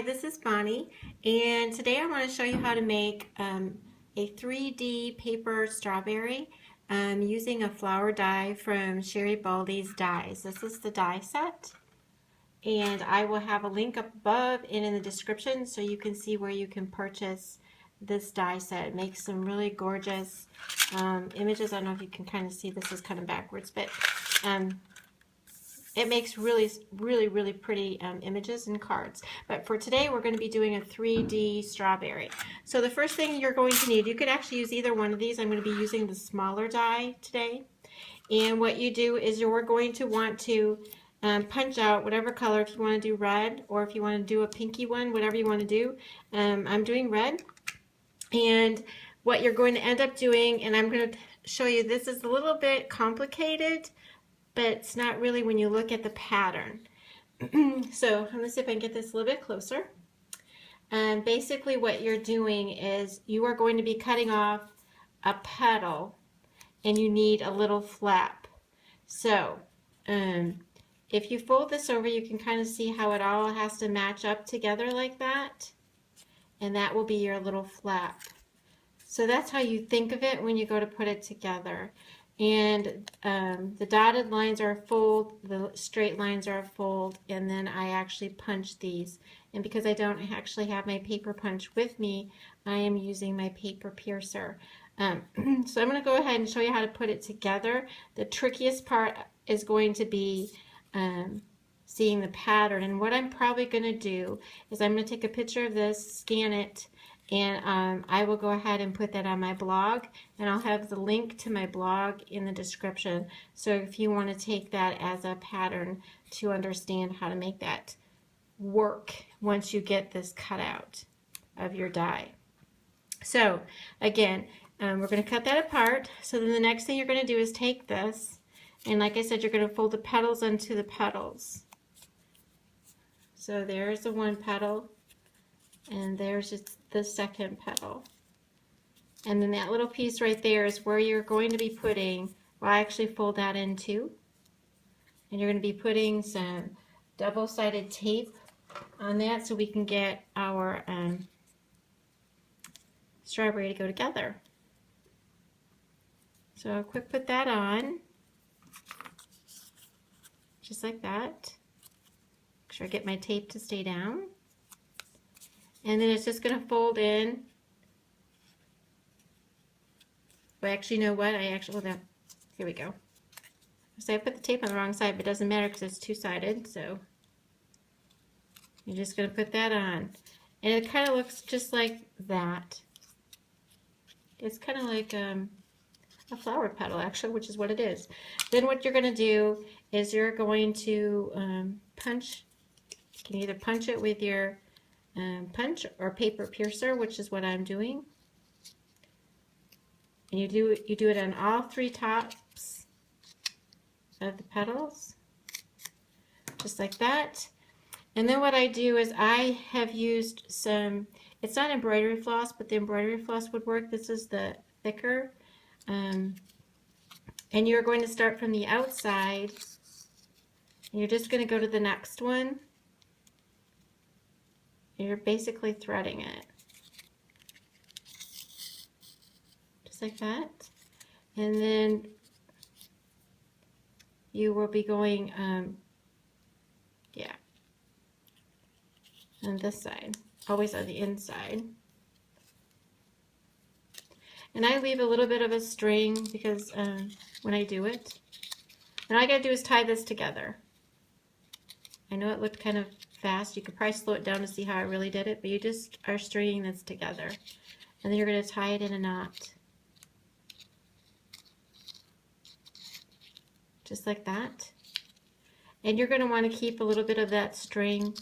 Hi, this is Bonnie, and today I want to show you how to make a 3D paper strawberry using a flower die from Sherri Baldy's dies. This is the die set, and I will have a link up above and in the description so you can see where you can purchase this die set. It makes some really gorgeous images. I don't know if you can kind of see, this is kind of backwards, but it makes really pretty images and cards. But for today, we're going to be doing a 3D strawberry. So the first thing you're going to need, you could actually use either one of these. I'm going to be using the smaller die today. And what you do is you're going to want to punch out whatever color, if you want to do red or if you want to do a pinky one, whatever you want to do. I'm doing red. And what you're going to end up doing, and I'm going to show you, this is a little bit complicated, but it's not really when you look at the pattern. So I'm going to see if I can get this a little bit closer. Basically what you're doing is you are going to be cutting off a petal and you need a little flap. So if you fold this over, you can kind of see how it all has to match up together like that, and that will be your little flap. So that's how you think of it when you go to put it together. And the dotted lines are a fold, the straight lines are a fold, and then I actually punch these. And because I don't actually have my paper punch with me, I am using my paper piercer. So I'm going to go ahead and show you how to put it together. The trickiest part is going to be seeing the pattern. And what I'm probably going to do is I'm going to take a picture of this, scan it, and I will go ahead and put that on my blog, and I'll have the link to my blog in the description. So if you want to take that as a pattern to understand how to make that work once you get this cut out of your die. So again, we're going to cut that apart. So then the next thing you're going to do is take this, and like I said, you're going to fold the petals onto the petals. So there's the one petal, and there's just the second petal. And then that little piece right there is where you're going to be putting, well, I actually fold that in too. And you're going to be putting some double-sided tape on that so we can get our strawberry to go together. So I'll quick put that on, just like that. Make sure I get my tape to stay down. And then it's just going to fold in. Well, actually, you know what? Well, here we go. So I put the tape on the wrong side, but it doesn't matter because it's two-sided. So you're just going to put that on. And it kind of looks just like that. It's kind of like a flower petal, actually, which is what it is. Then what you're going to do is you're going to punch. You can either punch it with your punch or paper piercer, which is what I'm doing. And you do it on all three tops of the petals, just like that. And then what I do is I have used some, it's not embroidery floss, but the embroidery floss would work. This is the thicker. And you're going to start from the outside, and you're just going to go to the next one. You're basically threading it, just like that. And then you will be going, yeah, on this side, always on the inside. And I leave a little bit of a string because when I do it, and all I gotta do is tie this together. I know it looked kind of fast. You could probably slow it down to see how I really did it, but you just are stringing this together. And then you're going to tie it in a knot. Just like that. And you're going to want to keep a little bit of that string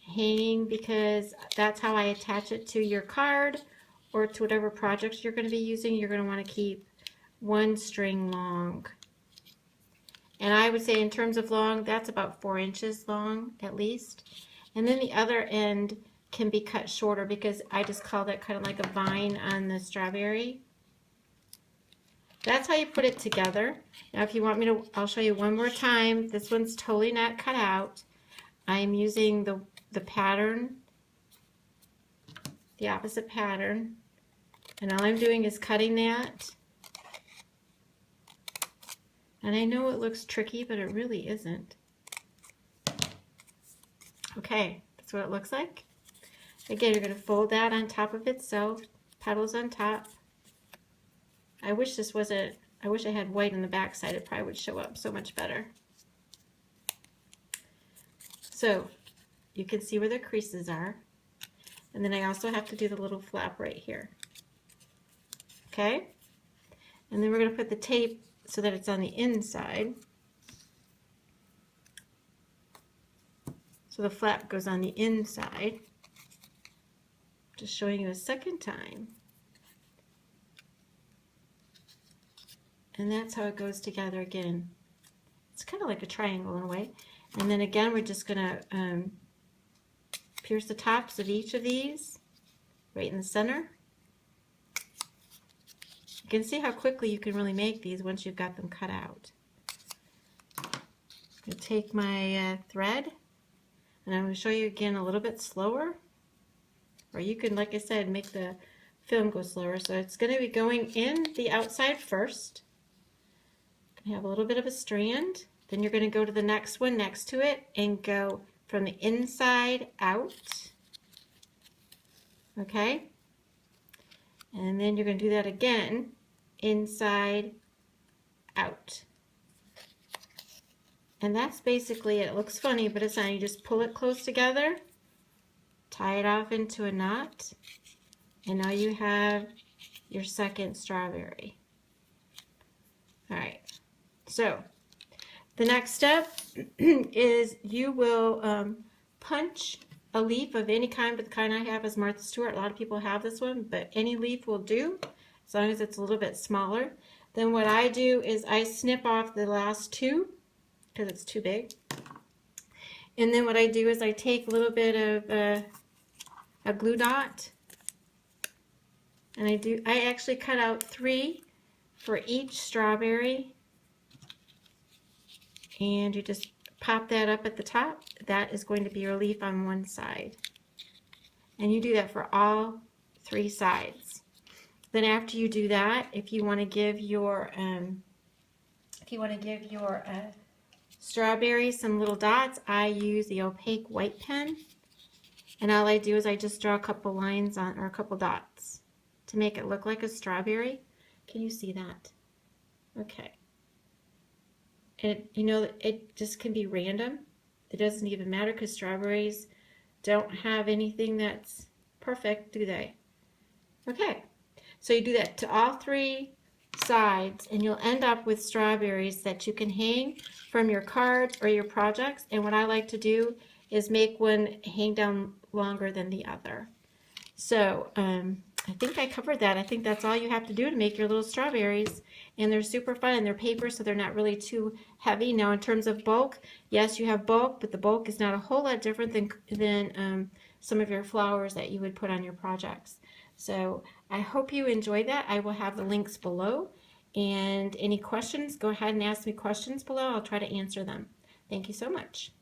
hanging because that's how I attach it to your card or to whatever projects you're going to be using. You're going to want to keep one string long. And I would say in terms of long, that's about 4 inches long at least. And then the other end can be cut shorter because I just call that kind of like a vine on the strawberry. That's how you put it together. Now if you want me to, I'll show you one more time. This one's totally not cut out. I'm using the pattern the opposite pattern, and all I'm doing is cutting that. And I know it looks tricky, but it really isn't. Okay, that's what it looks like. Again, you're going to fold that on top of itself, petals on top. I wish this wasn't, I wish I had white on the back side. It probably would show up so much better. So you can see where the creases are. And then I also have to do the little flap right here. Okay? And then we're going to put the tape so that it's on the inside. So the flap goes on the inside. Just showing you a second time. And that's how it goes together again. It's kind of like a triangle in a way. And then again, we're just going to pierce the tops of each of these right in the center. You can see how quickly you can really make these once you've got them cut out. I'm going to take my thread, and I'm going to show you again a little bit slower. Or you can, like I said, make the film go slower. So it's going to be going in the outside first. You have a little bit of a strand. Then you're going to go to the next one next to it and go from the inside out. Okay? And then you're going to do that again, inside out. And that's basically it. It looks funny, but it's not. You just pull it close together, tie it off into a knot, and now you have your second strawberry. All right. So the next step is you will punch a leaf of any kind, but the kind I have is Martha Stewart. A lot of people have this one, but any leaf will do as long as it's a little bit smaller. Then what I do is I snip off the last two because it's too big. And then what I do is I take a little bit of a glue dot, and I actually cut out 3 for each strawberry. And you just pop that up at the top. That is going to be your leaf on one side. And you do that for all 3 sides. Then after you do that, if you want to give your strawberries some little dots, I use the opaque white pen. And all I do is I just draw a couple lines on, or a couple dots to make it look like a strawberry. Can you see that? Okay. And you know, it just can be random. It doesn't even matter because strawberries don't have anything that's perfect, do they? Okay, so you do that to all 3 sides and you'll end up with strawberries that you can hang from your cards or your projects. And what I like to do is make one hang down longer than the other. So I think I covered that. I think that's all you have to do to make your little strawberries. And they're super fun, and they're paper, so they're not really too heavy. Now, in terms of bulk, yes, you have bulk, but the bulk is not a whole lot different than some of your flowers that you would put on your projects. So I hope you enjoyed that. I will have the links below. And any questions, go ahead and ask me questions below. I'll try to answer them. Thank you so much.